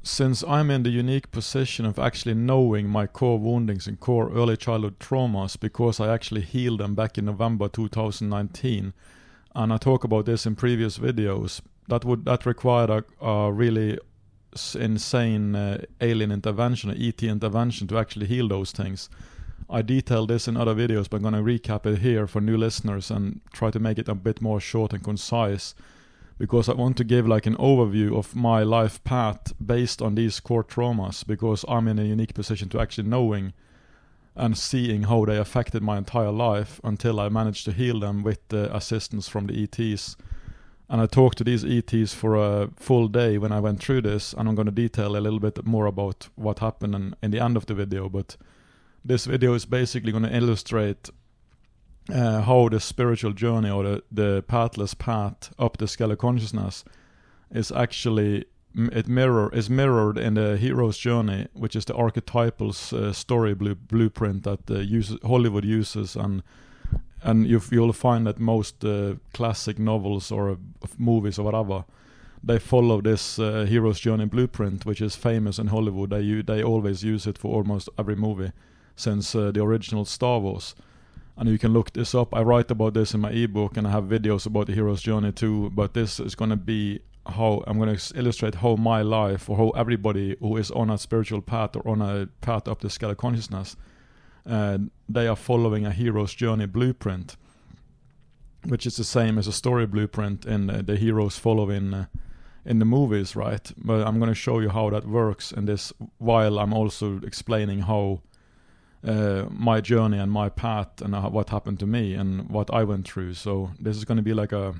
since I'm in the unique position of actually knowing my core woundings and core early childhood traumas, because I actually healed them back in November 2019, and I talk about this in previous videos, that required a really insane alien intervention, ET intervention, to actually heal those things. I detailed this in other videos, but I'm going to recap it here for new listeners and try to make it a bit more short and concise, because I want to give like an overview of my life path based on these core traumas, because I'm in a unique position to actually knowing and seeing how they affected my entire life until I managed to heal them with the assistance from the ETs. And I talked to these ETs for a full day when I went through this, and I'm going to detail a little bit more about what happened in the end of the video. But this video is basically going to illustrate how the spiritual journey, or the pathless path up the scale of consciousness, is actually is mirrored in the hero's journey, which is the archetypal story blueprint that Hollywood uses, and you'll find that most classic novels or movies or whatever, they follow this hero's journey blueprint, which is famous in Hollywood. They always use it for almost every movie since the original Star Wars. And you can look this up. I write about this in my ebook, and I have videos about the hero's journey too. But this is going to be how I'm going to illustrate how my life, or how everybody who is on a spiritual path or on a path up the scale of consciousness, they are following a hero's journey blueprint, which is the same as a story blueprint in the heroes follow in the movies, right? But I'm going to show you how that works in this, while I'm also explaining how my journey and my path and what happened to me and what I went through. So this is going to be like a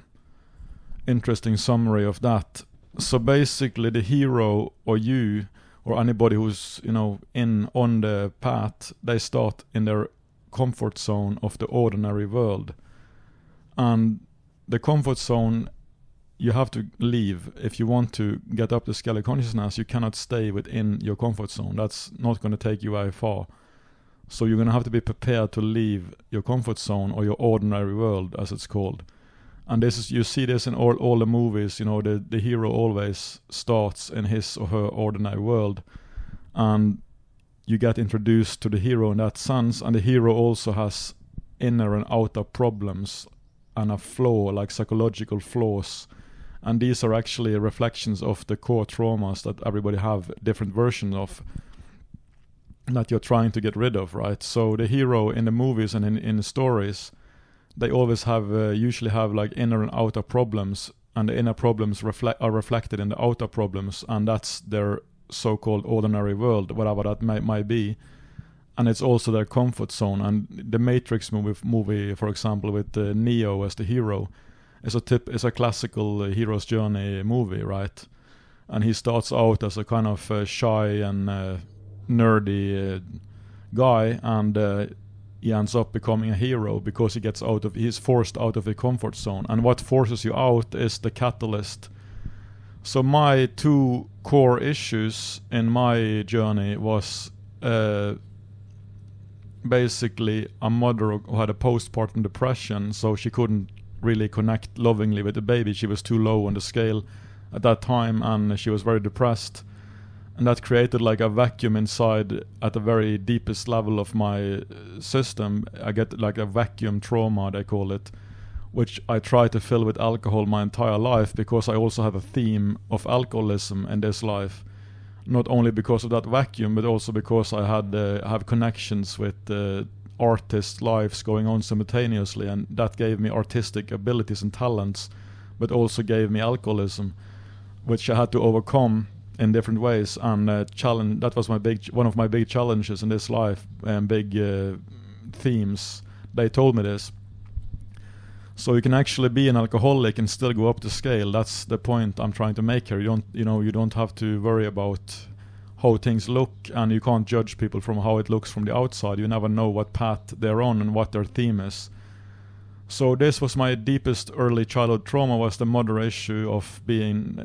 interesting summary of that. So basically, the hero, or you, or anybody who's on the path, they start in their comfort zone of the ordinary world, and the comfort zone you have to leave if you want to get up the scale of consciousness. You cannot stay within your comfort zone. That's not going to take you very far. So you're going to have to be prepared to leave your comfort zone, or your ordinary world, as it's called. And this is, you see this in all the movies. The hero always starts in his or her ordinary world, and you get introduced to the hero in that sense. And the hero also has inner and outer problems and a flaw, like psychological flaws. And these are actually reflections of the core traumas that everybody have different versions of, that you're trying to get rid of, right? So the hero in the movies and in the stories, they always usually have like inner and outer problems, and the inner problems are reflected in the outer problems, and that's their so-called ordinary world, whatever that might be. And it's also their comfort zone. And the Matrix movie, for example, with Neo as the hero, is a classical hero's journey movie, right? And he starts out as a kind of shy and nerdy guy, and he ends up becoming a hero because he's forced out of the comfort zone. And what forces you out is the catalyst. So my two core issues in my journey was basically a mother who had a postpartum depression, so she couldn't really connect lovingly with the baby. She was too low on the scale at that time, and she was very depressed. And that created like a vacuum inside at the very deepest level of my system. I get like a vacuum trauma, they call it, which I try to fill with alcohol my entire life, because I also have a theme of alcoholism in this life. Not only because of that vacuum, but also because I have connections with artists' lives going on simultaneously, and that gave me artistic abilities and talents, but also gave me alcoholism, which I had to overcome in different ways. And that was one of my big challenges in this life, and big themes. They told me this. So you can actually be an alcoholic and still go up the scale. That's the point I'm trying to make here. You don't have to worry about how things look, and you can't judge people from how it looks from the outside. You never know what path they're on and what their theme is. So this was my deepest early childhood trauma, was the mother issue of being,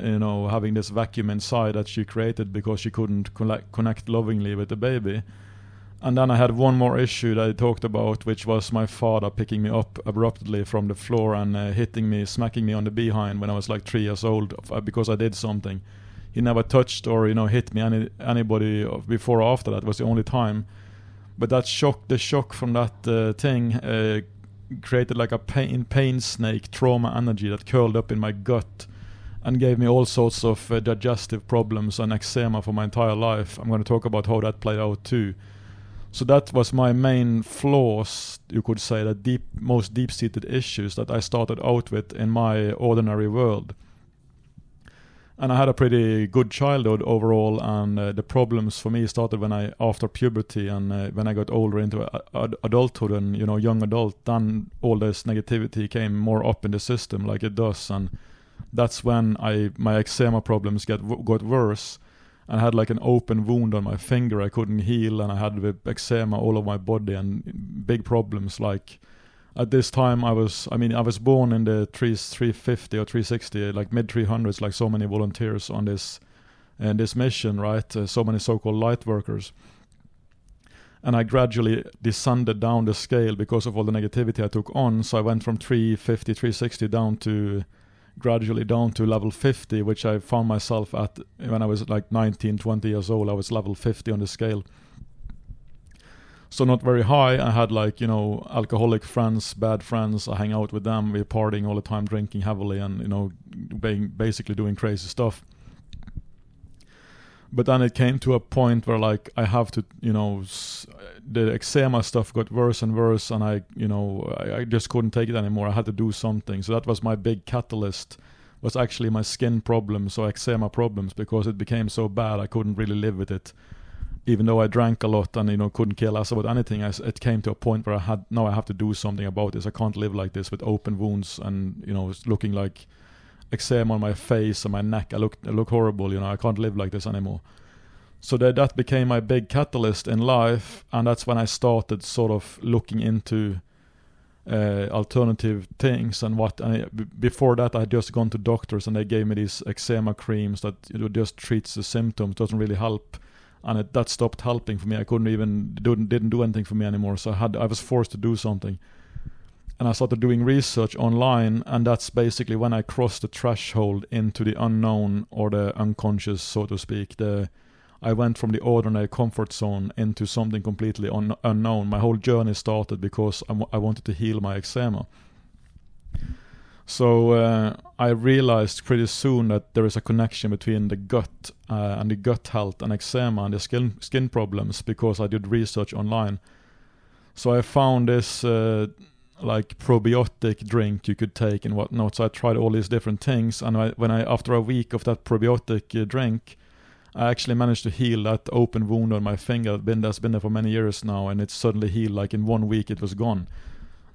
having this vacuum inside that she created because she couldn't connect lovingly with the baby. And then I had one more issue that I talked about, which was my father picking me up abruptly from the floor and smacking me on the behind when I was like 3 years old because I did something. he never touched or hit me anybody before or after. That was the only time. But the shock from that thing created like a pain snake trauma energy that curled up in my gut and gave me all sorts of digestive problems and eczema for my entire life. I'm going to talk about how that played out too. So that was my main flaws, you could say, the most deep-seated issues that I started out with in my ordinary world. And I had a pretty good childhood overall, and the problems for me started after puberty and when I got older into adulthood and young adult. Then all this negativity came more up in the system like it does, and that's when my eczema problems got worse. And I had like an open wound on my finger I couldn't heal, and I had eczema all over my body and big problems. Like at this time I was born in the 350 or 360, like mid 300s, like so many volunteers on this mission, right? So many so-called light workers. And I gradually descended down the scale because of all the negativity I took on. So I went from 350, 360 gradually down to level 50, which I found myself at when I was like 19, 20 years old. I was level 50 on the scale. So not very high. I had like, alcoholic friends, bad friends. I hang out with them. We're partying all the time, drinking heavily and, basically doing crazy stuff. But then it came to a point where like I have to, the eczema stuff got worse and worse, and I just couldn't take it anymore. I had to do something. So that was my big catalyst, was actually my skin problems or eczema problems, because it became so bad I couldn't really live with it. Even though I drank a lot and couldn't care less about anything, it came to a point where I have to do something about this. I can't live like this with open wounds and looking like eczema on my face and my neck. I look horrible. I can't live like this anymore. So that became my big catalyst in life, and that's when I started sort of looking into alternative things and before that I had just gone to doctors and they gave me these eczema creams that just treats the symptoms, doesn't really help. And that stopped helping for me. I didn't do anything for me anymore. So I was forced to do something. And I started doing research online, and that's basically when I crossed the threshold into the unknown or the unconscious, so to speak. I went from the ordinary comfort zone into something completely unknown. My whole journey started because I wanted to heal my eczema. So I realized pretty soon that there is a connection between the gut and the gut health and eczema and the skin problems, because I did research online. So I found this like probiotic drink you could take and whatnot. So I tried all these different things, and after a week of that probiotic drink, I actually managed to heal that open wound on my finger that's been there for many years now, and it suddenly healed. Like in 1 week it was gone.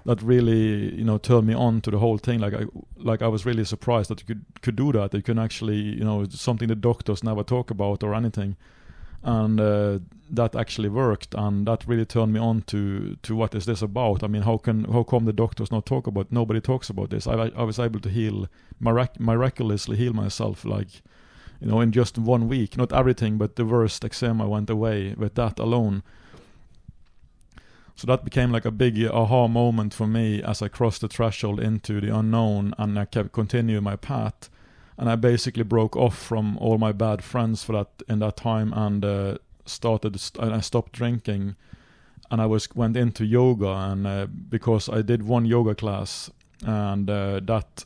That really, turned me on to the whole thing. Like I was really surprised that you could do that. You can actually, something the doctors never talk about or anything. And that actually worked, and that really turned me on to what is this about. I mean, how come the doctors not talk about? Nobody talks about this. I was able to miraculously heal myself, like, in just 1 week. Not everything, but the worst eczema went away with that alone. So that became like a big aha moment for me as I crossed the threshold into the unknown, and I kept continuing my path. And I basically broke off from all my bad friends in that time, and I stopped drinking, and I went into yoga, and because I did one yoga class, and that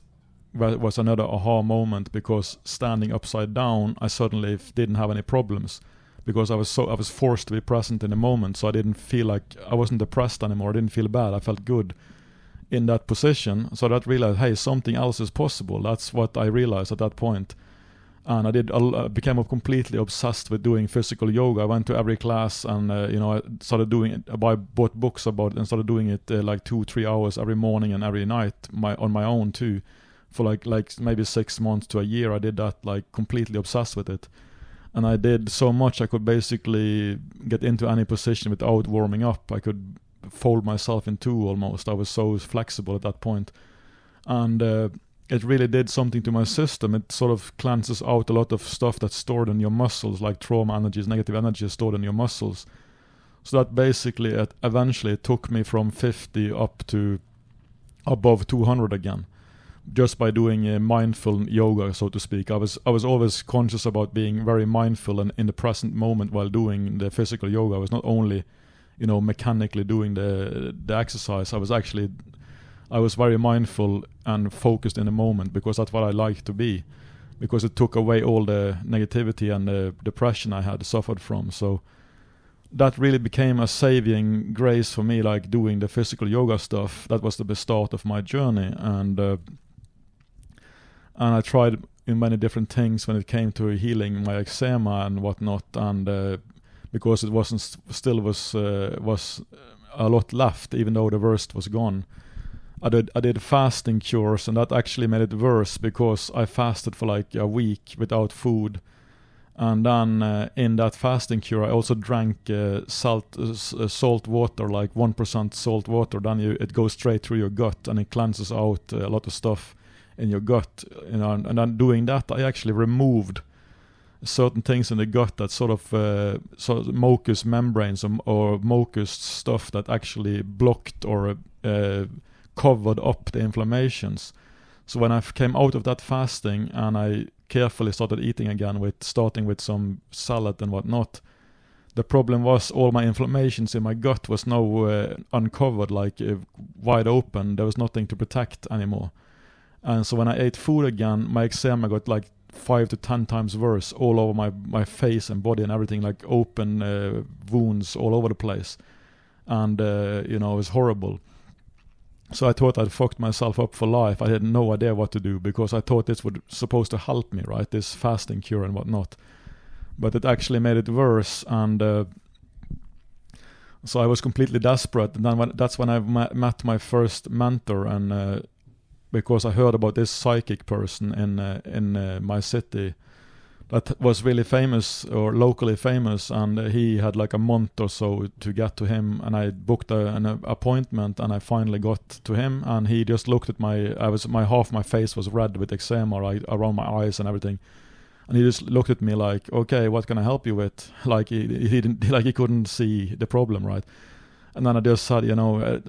was another aha moment, because standing upside down I suddenly didn't have any problems, because I was forced to be present in the moment. So I didn't feel like I wasn't depressed anymore. I didn't feel bad. I felt good in that position. So that realized, hey, something else is possible. That's what I realized at that point. And I became completely obsessed with doing physical yoga. I went to every class, and I started doing it. I bought books about it and started doing it like 2-3 hours every morning and every night on my own too, for like maybe 6 months to a year. I did that, like completely obsessed with it. And I did so much I could basically get into any position without warming up. I could fold myself in two almost. I was so flexible at that point. And it really did something to my system. It sort of cleanses out a lot of stuff that's stored in your muscles, like trauma energies, negative energy is stored in your muscles. So that basically eventually took me from 50 up to above 200 again. just by doing mindful yoga, so to speak. I was always conscious about being very mindful and in the present moment while doing the physical yoga. I was not only, mechanically doing the exercise. I was very mindful and focused in the moment, because that's what I like to be, because it took away all the negativity and the depression I had suffered from. So that really became a saving grace for me, like doing the physical yoga stuff. That was the start of my journey, and I tried many different things when it came to healing my eczema and whatnot, and because it was a lot left, even though the worst was gone. I did fasting cures, and that actually made it worse, because I fasted for like a week without food. And then in that fasting cure, I also drank salt water, like 1% salt water. Then it goes straight through your gut, and it cleanses out a lot of stuff in your gut. And then doing that, I actually removed certain things in the gut that sort of mucous membranes or mucous stuff that actually blocked or covered up the inflammations. So when I came out of that fasting and I carefully started eating again, starting with some salad and whatnot, the problem was all my inflammations in my gut was now uncovered, like wide open. There was nothing to protect anymore. And so when I ate food again, my eczema got like 5 to 10 times worse all over my face and body and everything, like open wounds all over the place. And it was horrible. So I thought I'd fucked myself up for life. I had no idea what to do, because I thought this was supposed to help me, right? This fasting cure and whatnot. But it actually made it worse, and so I was completely desperate. And then that's when I met my first mentor, and because I heard about this psychic person in my city that was really famous, or locally famous, and he had like a month or so to get to him, and I booked an appointment, and I finally got to him, and he just looked at half my face was red with eczema, right, around my eyes and everything, and he just looked at me like, okay, what can I help you with? Like he didn't, like he couldn't see the problem, right? And then I just said, I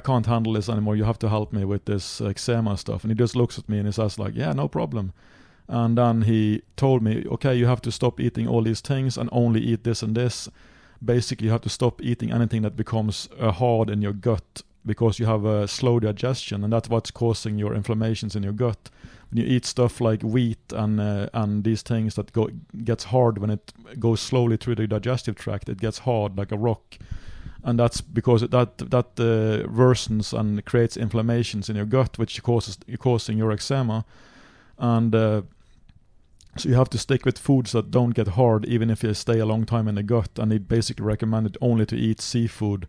can't handle this anymore. You have to help me with this eczema stuff. And he just looks at me and he says like, yeah, no problem. And then he told me, okay, you have to stop eating all these things and only eat this and this. Basically, you have to stop eating anything that becomes hard in your gut, because you have a slow digestion, and that's what's causing your inflammations in your gut. When you eat stuff like wheat and these things that gets hard when it goes slowly through the digestive tract, it gets hard like a rock. And that's because that worsens and creates inflammations in your gut, which causing your eczema. And so you have to stick with foods that don't get hard, even if you stay a long time in the gut. And he basically recommended only to eat seafood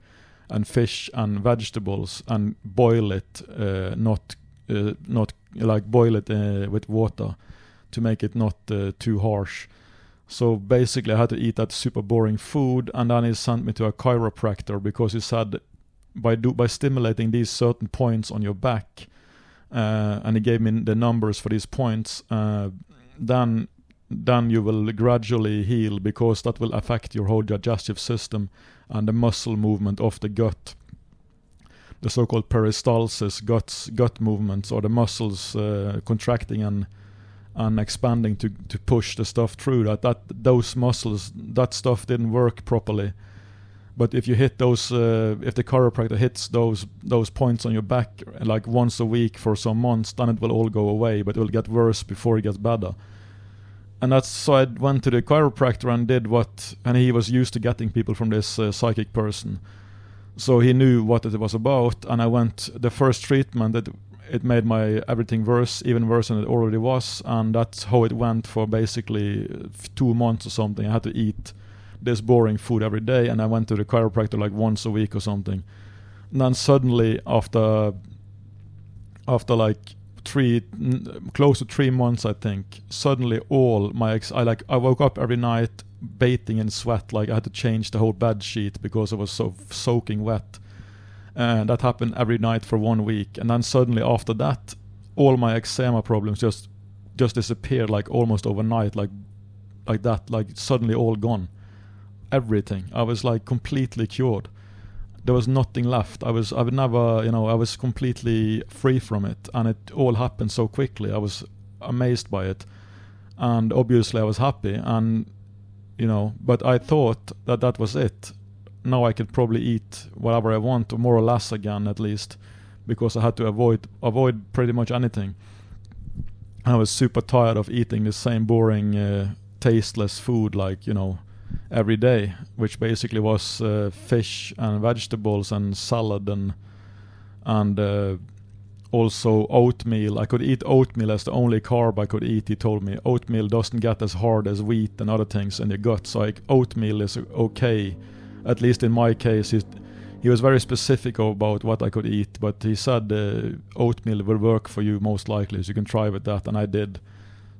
and fish and vegetables, and boil it, not like boil it with water to make it not too harsh. So basically I had to eat that super boring food, and then he sent me to a chiropractor, because he said by stimulating these certain points on your back, and he gave me the numbers for these points, then you will gradually heal, because that will affect your whole digestive system and the muscle movement of the gut. The so-called peristalsis, gut movements, or the muscles contracting and expanding to push the stuff through. Those muscles, that stuff didn't work properly. But if you hit those, if the chiropractor hits those points on your back like once a week for some months, then it will all go away, but it will get worse before it gets better. And so I went to the chiropractor and and he was used to getting people from this psychic person. So he knew what it was about, and I went the first treatment. It made my everything worse, even worse than it already was, and that's how it went for basically 2 months or something. I had to eat this boring food every day, and I went to the chiropractor like once a week or something. And then suddenly, after like close to 3 months, I think, suddenly all my I woke up every night bathing in sweat, like I had to change the whole bed sheet because it was so soaking wet. And that happened every night for 1 week, and then suddenly after that, all my eczema problems just disappeared, like almost overnight, like that, like suddenly all gone. Everything. I was like completely cured. there was nothing left. I was completely free from it, and it all happened so quickly. I was amazed by it, and obviously I was happy, and but I thought that was it. Now I could probably eat whatever I want, or more or less again, at least, because I had to avoid pretty much anything. I was super tired of eating the same boring, tasteless food, like every day, which basically was fish and vegetables and salad and also oatmeal. I could eat oatmeal as the only carb I could eat. He told me oatmeal doesn't get as hard as wheat and other things in the gut, so oatmeal is okay, at least in my case. He was very specific about what I could eat, but he said oatmeal will work for you most likely, so you can try with that, and I did.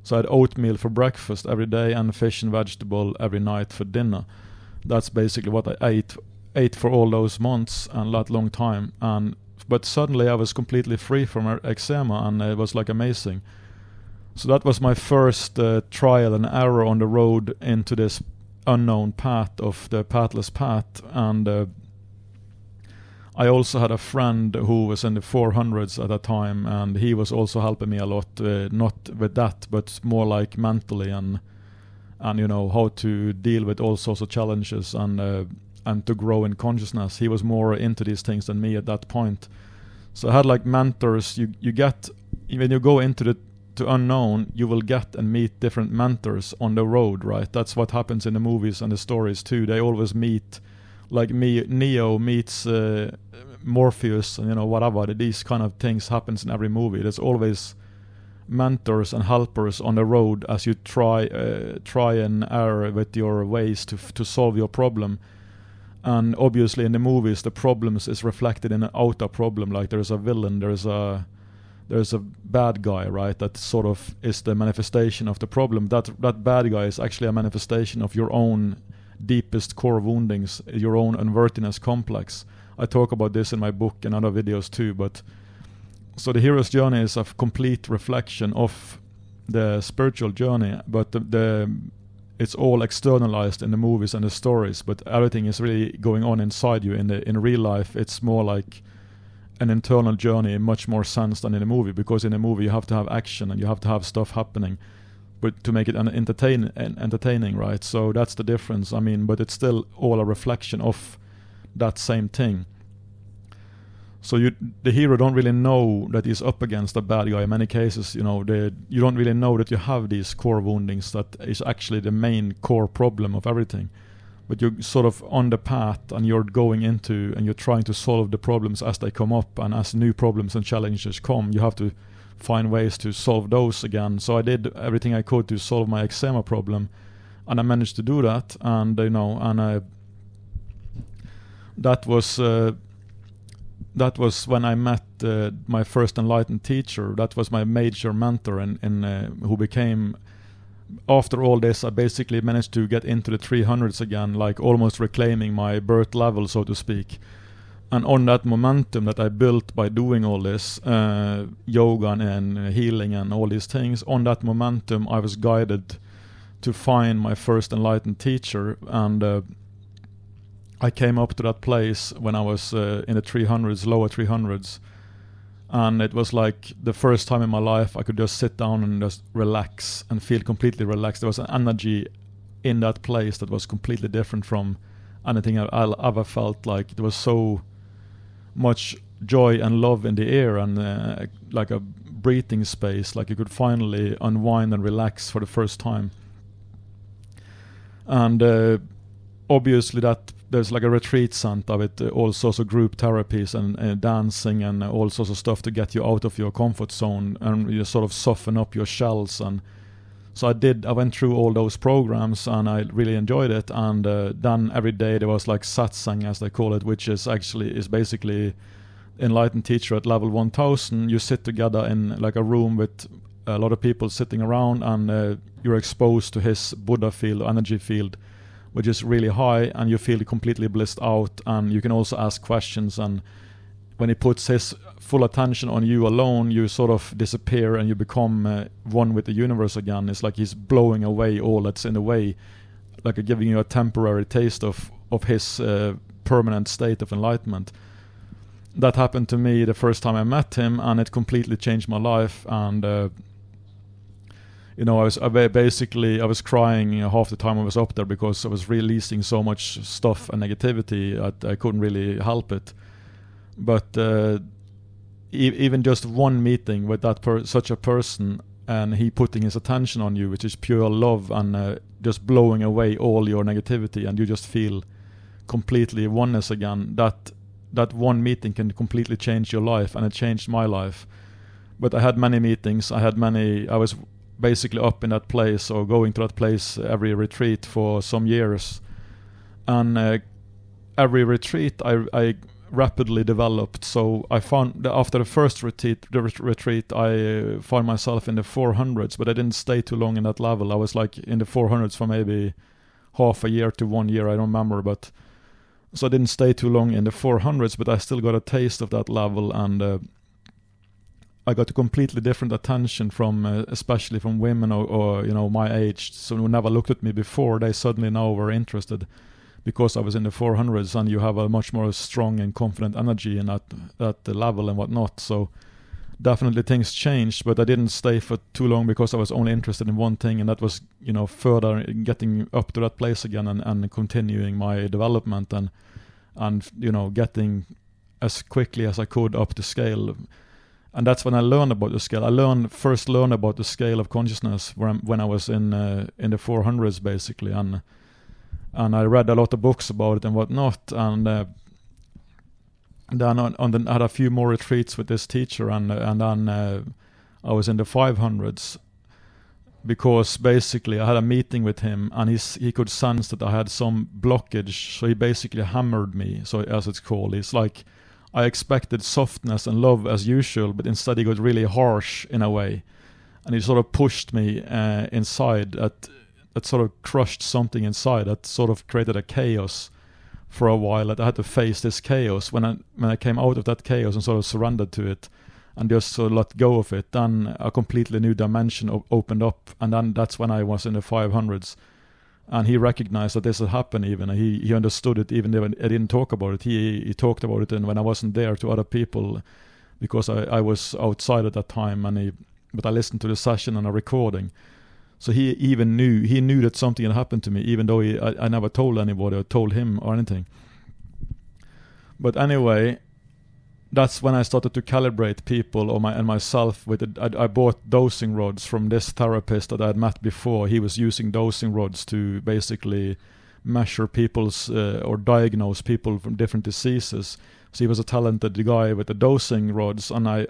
So I had oatmeal for breakfast every day and fish and vegetable every night for dinner. That's basically what I ate for all those months and that long time. But suddenly I was completely free from eczema, and it was like amazing. So that was my first trial and error on the road into this unknown path of the pathless path. And I also had a friend who was in the 400s at that time, and he was also helping me a lot, not with that, but more like mentally and how to deal with all sorts of challenges and to grow in consciousness. He was more into these things than me at that point. So I had like mentors. You get, when you go into the unknown, you will get and meet different mentors on the road, right? That's what happens in the movies and the stories too. They always meet, like Neo meets Morpheus, and whatever. These kind of things happens in every movie. There's always mentors and helpers on the road as you try and error with your ways to solve your problem. And obviously in the movies the problems is reflected in an outer problem, like there's a villain, there's a bad guy, right? That sort of is the manifestation of the problem. That bad guy is actually a manifestation of your own deepest core woundings, your own unworthiness complex. I talk about this in my book and other videos too, but so the hero's journey is a complete reflection of the spiritual journey, but it's all externalized in the movies and the stories, but everything is really going on inside you. In real life, it's more like an internal journey in much more sense than in a movie, because in a movie you have to have action and you have to have stuff happening, but to make it entertaining, right? So that's the difference. I mean, but it's still all a reflection of that same thing. So the hero don't really know that he's up against a bad guy. In many cases, you don't really know that you have these core woundings that is actually the main core problem of everything. But you're sort of on the path, and you're going into and you're trying to solve the problems as they come up, and as new problems and challenges come, you have to find ways to solve those again. So I did everything I could to solve my eczema problem, and I managed to do that. And that was when I met my first enlightened teacher. That was my major mentor, who became, after all this, I basically managed to get into the 300s again, like almost reclaiming my birth level, so to speak. And on that momentum that I built by doing all this yoga and healing and all these things, on that momentum I was guided to find my first enlightened teacher. And I came up to that place when I was in the 300s, lower 300s, and it was like the first time in my life I could just sit down and just relax and feel completely relaxed. There was an energy in that place that was completely different from anything I ever felt. Like there was so much joy and love in the air, and like a breathing space, like you could finally unwind and relax for the first time. And obviously that there's like a retreat center with all sorts of group therapies and dancing and all sorts of stuff to get you out of your comfort zone and you sort of soften up your shells. And so I went through all those programs, and I really enjoyed it. And then every day there was like Satsang, as they call it, which is basically enlightened teacher at level 1000. You sit together in like a room with a lot of people sitting around, and you're exposed to his Buddha field, energy field, which is really high, and you feel completely blissed out. And you can also ask questions, and when he puts his full attention on you alone, you sort of disappear and you become one with the universe again. It's like he's blowing away all that's in the way, like giving you a temporary taste of his permanent state of enlightenment. That happened to me the first time I met him, and it completely changed my life. And I was crying half the time I was up there, because I was releasing so much stuff and negativity that I couldn't really help it. But even just one meeting with such a person, and he putting his attention on you, which is pure love, and just blowing away all your negativity, and you just feel completely oneness again. That one meeting can completely change your life, and it changed my life. But I had many meetings. I was basically up in that place, or going to that place every retreat for some years. And every retreat I rapidly developed. So I found that after the first retreat, I found myself in the 400s, but I didn't stay too long in that level. I was like in the 400s for maybe half a year to 1 year, I don't remember, but so I didn't stay too long in the 400s, but I still got a taste of that level, and I got a completely different attention from, especially from women or my age, so who never looked at me before. They suddenly now were interested, because I was in the 400s, and you have a much more strong and confident energy in that level and whatnot. So definitely things changed, but I didn't stay for too long, because I was only interested in one thing, and that was further getting up to that place again, and continuing my development, and getting as quickly as I could up the scale. And that's when I learned about the scale. I first learned about the scale of consciousness when I was in the 400s, basically, and I read a lot of books about it and whatnot, and then I had a few more retreats with this teacher, and then I was in the 500s, because basically I had a meeting with him, and he could sense that I had some blockage, so he basically hammered me, so as it's called. It's like I expected softness and love as usual, but instead he got really harsh in a way, and he sort of pushed me inside. That sort of crushed something inside, that sort of created a chaos for a while, that I had to face this chaos. When I came out of that chaos and sort of surrendered to it, and just sort of let go of it, then a completely new dimension opened up, and then that's when I was in the 500s. And he recognized that this had happened even. He understood it, even though I didn't talk about it. He talked about it, and when I wasn't there, to other people, because I was outside at that time, but I listened to the session and a recording. So he knew that something had happened to me, even though I never told anybody or told him or anything. But anyway, that's when I started to calibrate people and myself with it. I bought dosing rods from this therapist that I had met before. He was using dosing rods to basically measure people's or diagnose people from different diseases. So he was a talented guy with the dosing rods, and I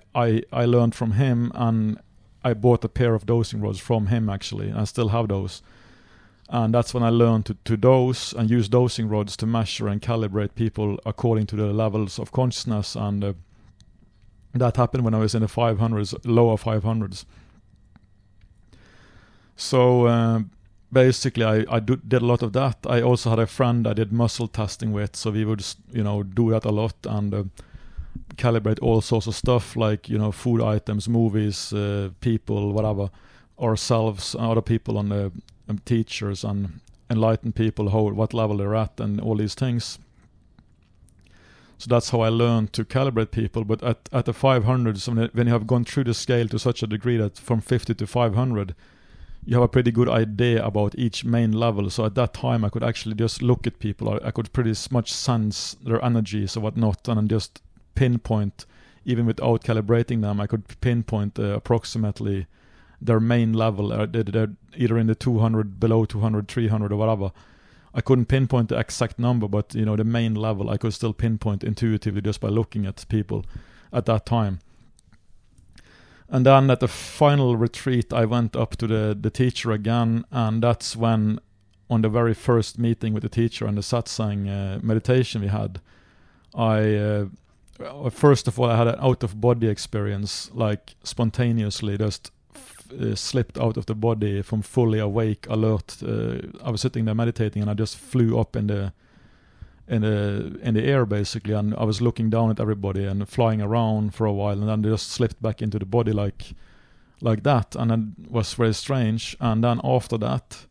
learned from him, and I bought a pair of dosing rods from him, actually. I still have those. And that's when I learned to dose and use dosing rods to measure and calibrate people according to the levels of consciousness. And that happened when I was in the 500s, lower 500s. So basically I did a lot of that. I also had a friend I did muscle testing with, so we would do that a lot, and calibrate all sorts of stuff, like food items, movies, people, whatever, ourselves, other people, on the teachers, and enlightened people, what level they're at, and all these things. So that's how I learned to calibrate people. But at the 500s, when you have gone through the scale to such a degree that from 50 to 500, you have a pretty good idea about each main level. So at that time I could actually just look at people. I could pretty much sense their energies or whatnot, and just pinpoint, even without calibrating them, I could pinpoint approximately their main level. They're either in the 200, below 200, 300 or whatever. I couldn't pinpoint the exact number, but the main level I could still pinpoint intuitively just by looking at people at that time. And then at the final retreat I went up to the teacher again, and that's when, on the very first meeting with the teacher and the Satsang meditation we had, first of all, I had an out-of-body experience, like spontaneously, just slipped out of the body from fully awake, alert. I was sitting there meditating, and I just flew up in the air, basically, and I was looking down at everybody and flying around for a while, and then just slipped back into the body like that, and it was very strange. And then after that,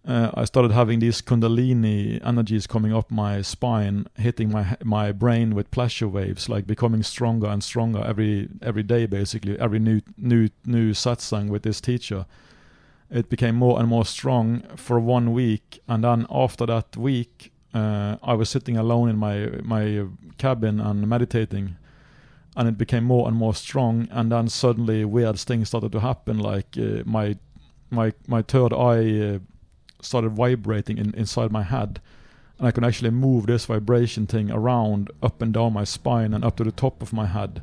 I started having these Cundalini energies coming up my spine, hitting my brain with pleasure waves, like becoming stronger and stronger every day, basically. Every new satsang with this teacher, it became more and more strong for 1 week, and then after that week, I was sitting alone in my cabin and meditating, and it became more and more strong. And then suddenly weird things started to happen, like my third eye started vibrating inside my head, and I could actually move this vibration thing around up and down my spine and up to the top of my head.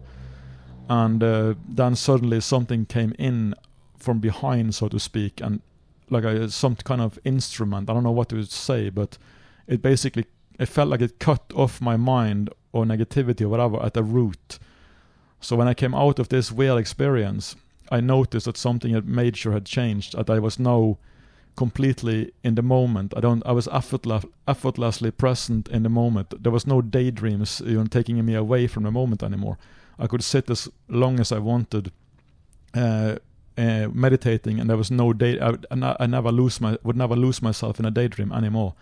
And then suddenly something came in from behind, so to speak, and like some kind of instrument, I don't know what to say, but it felt like it cut off my mind or negativity or whatever at the root. So when I came out of this weird experience, I noticed that something major had changed, that I was now completely in the moment. I was effortlessly present in the moment. There was no daydreams, taking me away from the moment anymore. I could sit as long as I wanted, meditating, and there was no I would never lose myself in a daydream anymore.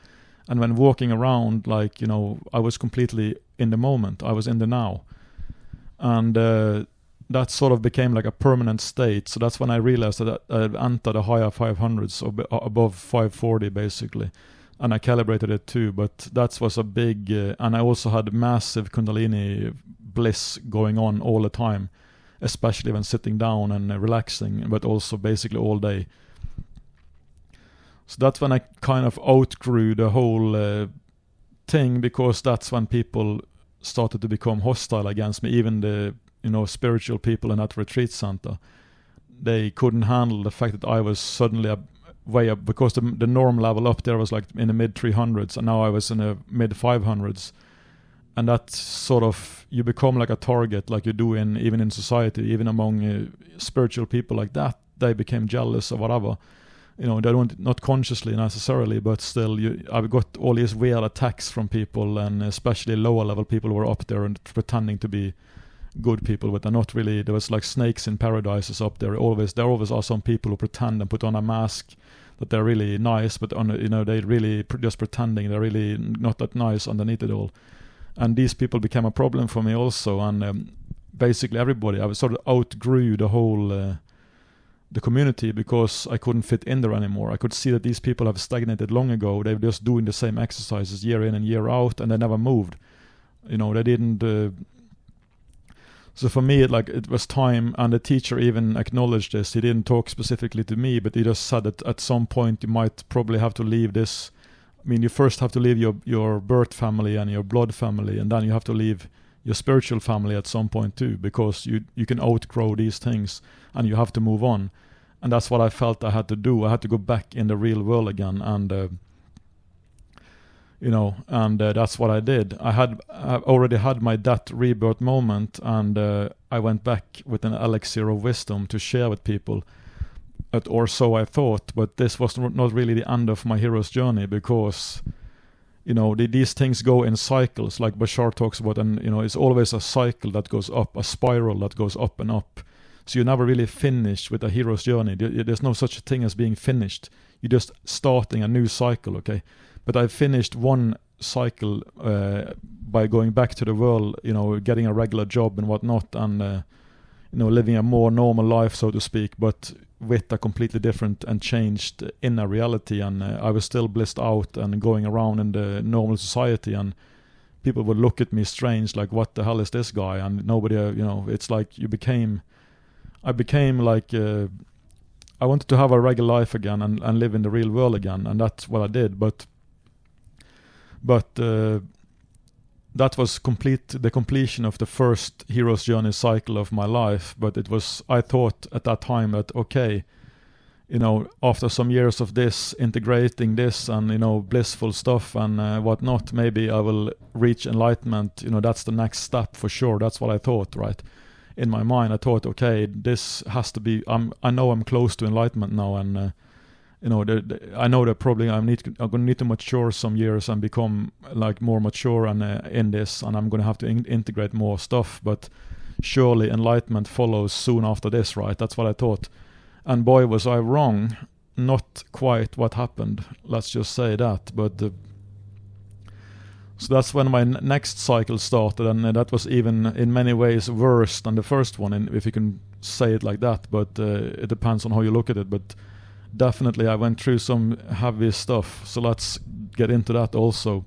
And when walking around, like, I was completely in the moment. I was in the now. And that sort of became like a permanent state. So that's when I realized that I've entered a higher 500s, or above 540 basically. And I calibrated it too, but that was a big, and I also had massive Kundalini bliss going on all the time, especially when sitting down and relaxing, but also basically all day. So that's when I kind of outgrew the whole thing, because that's when people started to become hostile against me, even the spiritual people in that retreat center. They couldn't handle the fact that I was suddenly way up, because the norm level up there was like in the mid 300s, and now I was in the mid 500s. And that sort of, you become like a target, like you do even in society, even among spiritual people like that. They became jealous or whatever. They don't, not consciously necessarily, but still, I've got all these weird attacks from people, and especially lower level people who were up there and pretending to be good people, but they're not really. There was like snakes in paradises up there. There always are some people who pretend and put on a mask that they're really nice, but they really just pretending they're really not that nice underneath it all. And these people became a problem for me also, and basically everybody. I was sort of outgrew the whole the community, because I couldn't fit in there anymore. I could see that these people have stagnated long ago. They were just doing the same exercises year in and year out, and they never moved. They didn't. So for me, it was time, and the teacher even acknowledged this. He didn't talk specifically to me, but he just said that at some point you might probably have to leave this. I mean, you first have to leave your birth family and your blood family, and then you have to leave your spiritual family at some point too, because you can outgrow these things and you have to move on. And that's what I felt I had to do. I had to go back in the real world again, and that's what I did. I already had my death rebirth moment, and I went back with an elixir of wisdom to share with people. Or so I thought, but this was not really the end of my hero's journey, because these things go in cycles, like Bashar talks about, and it's always a cycle that goes up, a spiral that goes up and up. So you never really finish with a hero's journey. There's no such thing as being finished. You're just starting a new cycle, okay? But I finished one cycle by going back to the world, getting a regular job and whatnot, and living a more normal life, so to speak, but with a completely different and changed inner reality. And I was still blissed out and going around in the normal society, and people would look at me strange, like, what the hell is this guy? And nobody, it's like I became like, I wanted to have a regular life again and live in the real world again, and that's what I did. But that was the completion of the first hero's journey cycle of my life. But I thought at that time that, okay, after some years of this, integrating this and, blissful stuff and whatnot, maybe I will reach enlightenment. That's the next step for sure. That's what I thought, right? In my mind, I thought, okay, this has to be, I know I'm close to enlightenment now, and I know that probably I'm going to need to mature some years and become like more mature and in this, and I'm going to have to integrate more stuff. But surely enlightenment follows soon after this, right? That's what I thought. And boy, was I wrong. not quite what happened. Let's just say that. But so that's when my next cycle started, and that was even in many ways worse than the first one, if you can say it like that. But it depends on how you look at it. But definitely I went through some heavy stuff. So let's get into that also.